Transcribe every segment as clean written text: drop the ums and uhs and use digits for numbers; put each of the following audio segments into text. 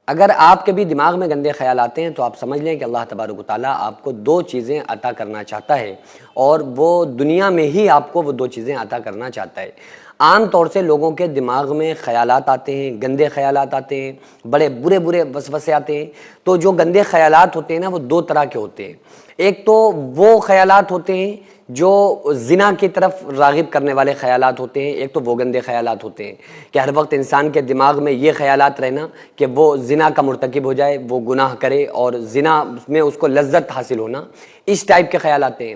اگر آپ کے بھی دماغ میں گندے خیال آتے ہیں تو آپ سمجھ لیں کہ اللہ تبارک و تعالیٰ آپ کو دو چیزیں عطا کرنا چاہتا ہے، اور وہ دنیا میں ہی آپ کو وہ دو چیزیں عطا کرنا چاہتا ہے۔ عام طور سے لوگوں کے دماغ میں خیالات آتے ہیں، گندے خیالات آتے ہیں، بڑے برے برے وسوسے آتے ہیں۔ تو جو گندے خیالات ہوتے ہیں نا، وہ دو طرح کے ہوتے ہیں۔ ایک تو وہ خیالات ہوتے ہیں جو زنا کی طرف راغب کرنے والے خیالات ہوتے ہیں، ایک تو وہ گندے خیالات ہوتے ہیں کہ ہر وقت انسان کے دماغ میں یہ خیالات رہنا کہ وہ زنا کا مرتکب ہو جائے، وہ گناہ کرے اور زنا میں اس کو لذت حاصل ہونا، اس ٹائپ کے خیالات ہیں۔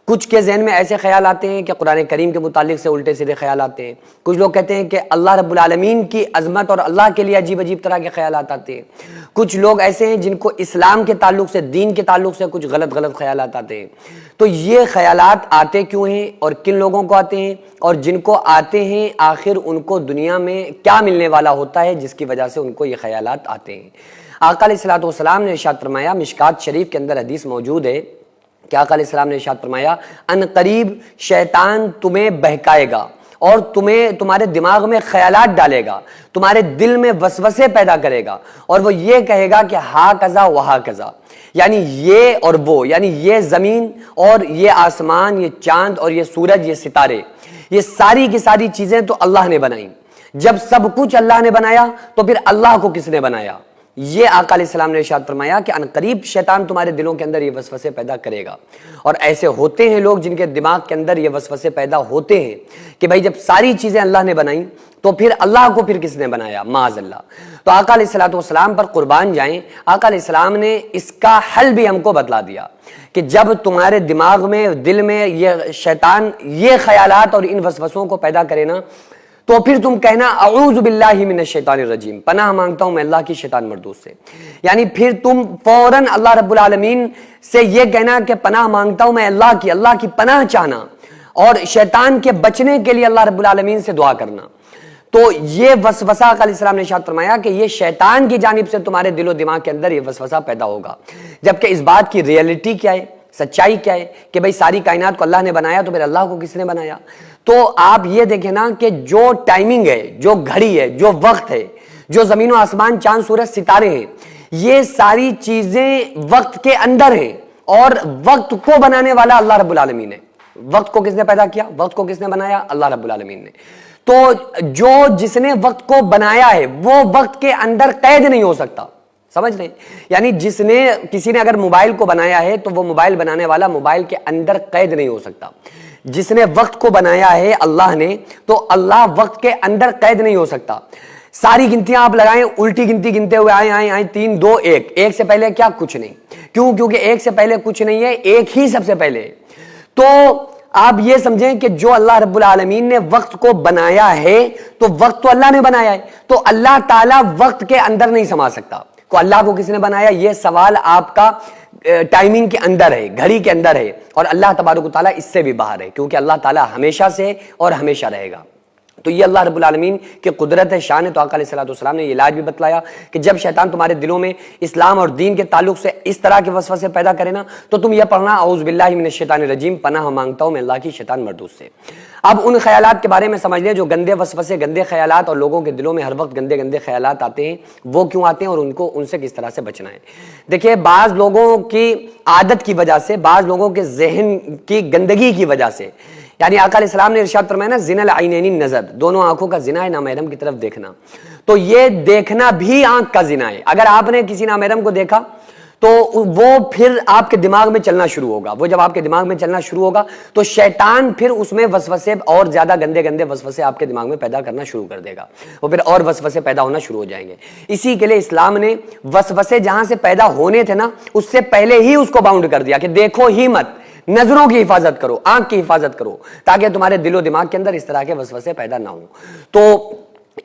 کچھ کے ذہن میں ایسے خیال آتے ہیں کہ قرآن کریم کے متعلق سے الٹے سیدھے خیال آتے ہیں۔ کچھ لوگ کہتے ہیں کہ اللہ رب العالمین کی عظمت اور اللہ کے لیے عجیب عجیب طرح کے خیالات آتے ہیں۔ کچھ لوگ ایسے ہیں جن کو اسلام کے تعلق سے، دین کے تعلق سے کچھ غلط خیالات آتے ہیں۔ تو یہ خیالات آتے کیوں ہیں اور کن لوگوں کو آتے ہیں، اور جن کو آتے ہیں آخر ان کو دنیا میں کیا ملنے والا ہوتا ہے جس کی وجہ سے ان کو یہ خیالات آتے ہیں؟ آقا علیہ الصلوۃ والسلام نے ارشاد فرمایا، مشکات شریف کے اندر حدیث موجود ہے کہ آقا علیہ السلام نے ارشاد فرمایا، ان قریب شیطان تمہیں بہکائے گا اور تمہارے دماغ میں خیالات ڈالے گا، تمہارے دل میں وسوسے پیدا کرے گا، اور وہ یہ کہے گا کہ ہا کذا وہا کذا، یعنی یہ اور وہ، یعنی یہ زمین اور یہ آسمان، یہ چاند اور یہ سورج، یہ ستارے، یہ ساری کی ساری چیزیں تو اللہ نے بنائی۔ جب سب کچھ اللہ نے بنایا تو پھر اللہ کو کس نے بنایا؟ یہ آقا علیہ السلام نے ارشاد فرمایا کہ عنقریب شیطان تمہارے دلوں کے اندر یہ وسوسے پیدا کرے گا۔ اور ایسے ہوتے ہیں لوگ جن کے دماغ کے اندر یہ وسوسے پیدا ہوتے ہیں کہ بھائی جب ساری چیزیں اللہ نے بنائیں تو پھر اللہ کو پھر کس نے بنایا؟ معاذ اللہ۔ تو آقا علیہ الصلوۃ والسلام پر قربان جائیں، آقا علیہ السلام نے اس کا حل بھی ہم کو بتلا دیا کہ جب تمہارے دماغ میں، دل میں یہ شیطان یہ خیالات اور ان وسوسوں کو پیدا کرے نا، تو پھر تم کہنا اعوذ باللہ من الشیطان الرجیم، پناہ مانگتا ہوں میں اللہ کی شیطان مردود سے۔ یعنی پھر تم فوراً اللہ رب العالمین سے یہ کہنا کہ پناہ مانگتا ہوں میں اللہ کی پناہ چاہنا، اور شیطان کے بچنے کے لیے اللہ رب العالمین سے دعا کرنا۔ تو یہ وسوسہ علیہ السلام نے ارشاد فرمایا کہ یہ شیطان کی جانب سے تمہارے دل و دماغ کے اندر یہ وسوسہ پیدا ہوگا، جبکہ اس بات کی ریئلٹی کیا ہے، سچائی کیا ہے کہ بھئی ساری کائنات کو اللہ نے بنایا تو پھر اللہ کو کس نے بنایا؟ تو آپ یہ دیکھیں نا کہ جو ٹائمنگ ہے، جو گھڑی ہے، جو وقت ہے، جو زمین و آسمان، چاند سورج ستارے ہیں، یہ ساری چیزیں وقت کے اندر ہیں، اور وقت کو بنانے والا اللہ رب العالمین ہے۔ وقت کو کس نے پیدا کیا؟ وقت کو کس نے بنایا؟ اللہ رب العالمین نے۔ تو جس نے وقت کو بنایا ہے وہ وقت کے اندر قید نہیں ہو سکتا، سمجھ رہے ہیں؟ یعنی کسی نے اگر موبائل کو بنایا ہے تو وہ موبائل بنانے والا موبائل کے اندر قید نہیں ہو سکتا۔ جس نے وقت کو بنایا ہے اللہ نے، تو اللہ وقت کے اندر قید نہیں ہو سکتا۔ ساری گنتیاں آپ لگائیں، الٹی گنتی گنتے ہوئے آئیں 3 2 1، ایک سے پہلے کیا؟ کچھ نہیں۔ کیوں؟ کیونکہ ایک سے پہلے کچھ نہیں ہے، ایک ہی سب سے پہلے ہے۔ تو آپ یہ سمجھیں کہ جو اللہ رب العالمین نے وقت کو بنایا ہے تو وقت تو اللہ نے بنایا ہے، تو اللہ تعالیٰ وقت کے اندر نہیں سما سکتا۔ کو اللہ کو کس نے بنایا؟ یہ سوال آپ کا ٹائمنگ کے اندر ہے، گھڑی کے اندر ہے، اور اللہ تبارک و تعالیٰ اس سے بھی باہر ہے، کیونکہ اللہ تعالیٰ ہمیشہ سے اور ہمیشہ رہے گا۔ تو یہ اللہ رب العالمین کی قدرت ہے، شان ہے۔ تو آقا علیہ الصلوۃ والسلام نے یہ علاج بھی بتلایا کہ جب شیطان تمہارے دلوں میں اسلام اور دین کے تعلق سے اس طرح کے وسوسے پیدا کرے نا، تو تم یہ پڑھنا اعوذ باللہ من الشیطان الرجیم، پناہ مانگتا ہوں میں اللہ کی شیطان مردود سے۔ اب ان خیالات کے بارے میں سمجھ لیں جو گندے وسوسے، گندے خیالات، اور لوگوں کے دلوں میں ہر وقت گندے خیالات آتے ہیں، وہ کیوں آتے ہیں اور ان سے کس طرح سے بچنا ہے۔ دیکھیے، بعض لوگوں کی عادت کی وجہ سے، بعض لوگوں کے ذہن کی گندگی کی وجہ سے، یعنی آقا علیہ السلام نے ارشاد فرمایا نا، زنا العینین نظر، دونوں آنکھوں کا زنا ہے نامحرم کی طرف دیکھنا۔ تو یہ دیکھنا بھی آنکھ کا زنا ہے۔ اگر آپ نے کسی نامحرم کو دیکھا تو وہ پھر آپ کے دماغ میں چلنا شروع ہوگا۔ وہ جب آپ کے دماغ میں چلنا شروع ہوگا تو شیطان پھر اس میں وسوسے اور زیادہ گندے وسوسے آپ کے دماغ میں پیدا کرنا شروع کر دے گا، وہ پھر اور وسوسے پیدا ہونا شروع ہو جائیں گے۔ اسی کے لیے اسلام نے وسوسے جہاں سے پیدا ہونے تھے نا، اس سے پہلے ہی اس کو باؤنڈ کر دیا کہ دیکھو ہی مت، نظروں کی حفاظت کرو، آنکھ کی حفاظت کرو، تاکہ تمہارے دل و دماغ کے اندر اس طرح کے وسوسے پیدا نہ ہوں۔ تو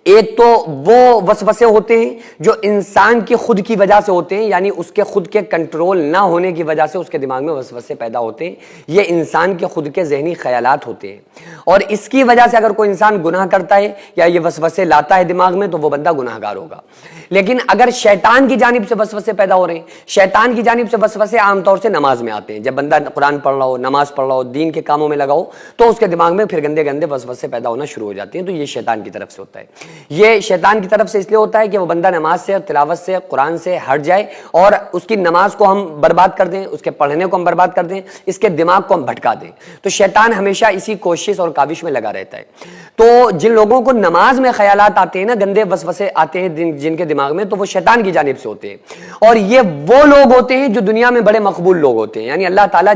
ایک تو وہ وسوسے ہوتے ہیں جو انسان کی خود کی وجہ سے ہوتے ہیں، یعنی اس کے خود کے کنٹرول نہ ہونے کی وجہ سے اس کے دماغ میں وسوسے پیدا ہوتے ہیں، یہ انسان کے خود کے ذہنی خیالات ہوتے ہیں، اور اس کی وجہ سے اگر کوئی انسان گناہ کرتا ہے یا یہ وسوسے لاتا ہے دماغ میں تو وہ بندہ گناہگار ہوگا۔ لیکن اگر شیطان کی جانب سے وسوسے پیدا ہو رہے ہیں، شیطان کی جانب سے وسوسے عام طور سے نماز میں آتے ہیں، جب بندہ قرآن پڑھ رہا ہو، نماز پڑھ رہا ہو، دین کے کاموں میں لگا ہو، تو اس کے دماغ میں پھر گندے وسوسے پیدا ہونا شروع ہو جاتے ہیں، تو یہ شیطان کی طرف سے ہوتا ہے۔ یہ شیطان کی طرف سے اس لیے ہوتا ہے کہ وہ بندہ نماز سے، تلاوت سے، قرآن سے ہٹ جائے اور اس کی نماز کو ہم برباد کر دیں، اس کے پڑھنے کو ہم برباد کر دیں، اس کے دماغ کو ہم بھٹکا دیں۔ تو شیطان ہمیشہ اسی کوشش اور کاوش میں لگا رہتا ہے۔ تو جن لوگوں کو نماز میں خیالات آتے ہیں نا، گندے وسوسے آتے ہیں جن کے دماغ میں، تو وہ شیطان کی جانب سے ہوتے ہیں، اور یہ وہ لوگ ہوتے ہیں جو دنیا میں بڑے مقبول لوگ ہوتے ہیں، یعنی اللہ تعالیٰ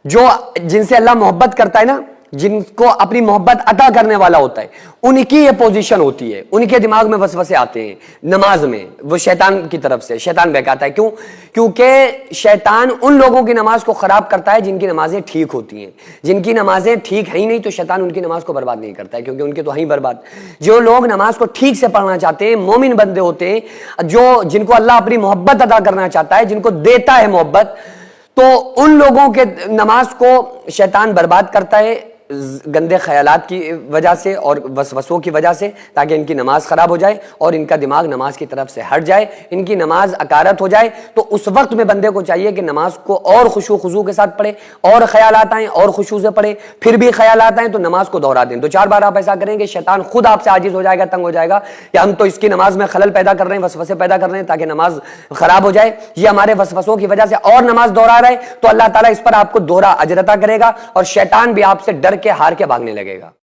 جن سے اللہ محبت کرتا ہے نا، جن کو اپنی محبت عطا کرنے والا ہوتا ہے، ان کی یہ پوزیشن ہوتی ہے، ان کے دماغ میں وسوسے آتے ہیں نماز میں، وہ شیطان کی طرف سے شیطان بہکاتا ہے۔ کیونکہ شیطان ان لوگوں کی نماز کو خراب کرتا ہے جن کی نمازیں ٹھیک ہوتی ہیں، جن کی نمازیں ٹھیک ہیں ہی نہیں تو شیطان ان کی نماز کو برباد نہیں کرتا ہے، کیونکہ ان کے تو ہیں برباد۔ جو لوگ نماز کو ٹھیک سے پڑھنا چاہتے ہیں، مومن بندے ہوتے ہیں، جن کو اللہ اپنی محبت عطا کرنا چاہتا ہے، جن کو دیتا ہے محبت، تو ان لوگوں کے نماز کو شیطان برباد کرتا ہے گندے خیالات کی وجہ سے اور وسوسوں کی وجہ سے، تاکہ ان کی نماز خراب ہو جائے اور ان کا دماغ نماز کی طرف سے ہٹ جائے، ان کی نماز اکارت ہو جائے۔ تو اس وقت میں بندے کو چاہیے کہ نماز کو اور خشوع خضوع کے ساتھ پڑھے، اور خیالات آئیں اور خشوع سے پڑھے، پھر بھی خیالات آئیں تو نماز کو دوہرا دیں۔ 2-4 بار آپ ایسا کریں کہ شیطان خود آپ سے عاجز ہو جائے گا، تنگ ہو جائے گا کہ ہم تو اس کی نماز میں خلل پیدا کر رہے ہیں، وسوسے پیدا کر رہے ہیں تاکہ نماز خراب ہو جائے، یہ ہمارے وسوسوں کی وجہ سے اور نماز دوہرا رہا ہے، تو اللہ تعالیٰ اس پر آپ کو دوہرا اجر عطا کرے گا، اور شیطان بھی آپ سے ڈر کے ہار کے بھاگنے لگے گا۔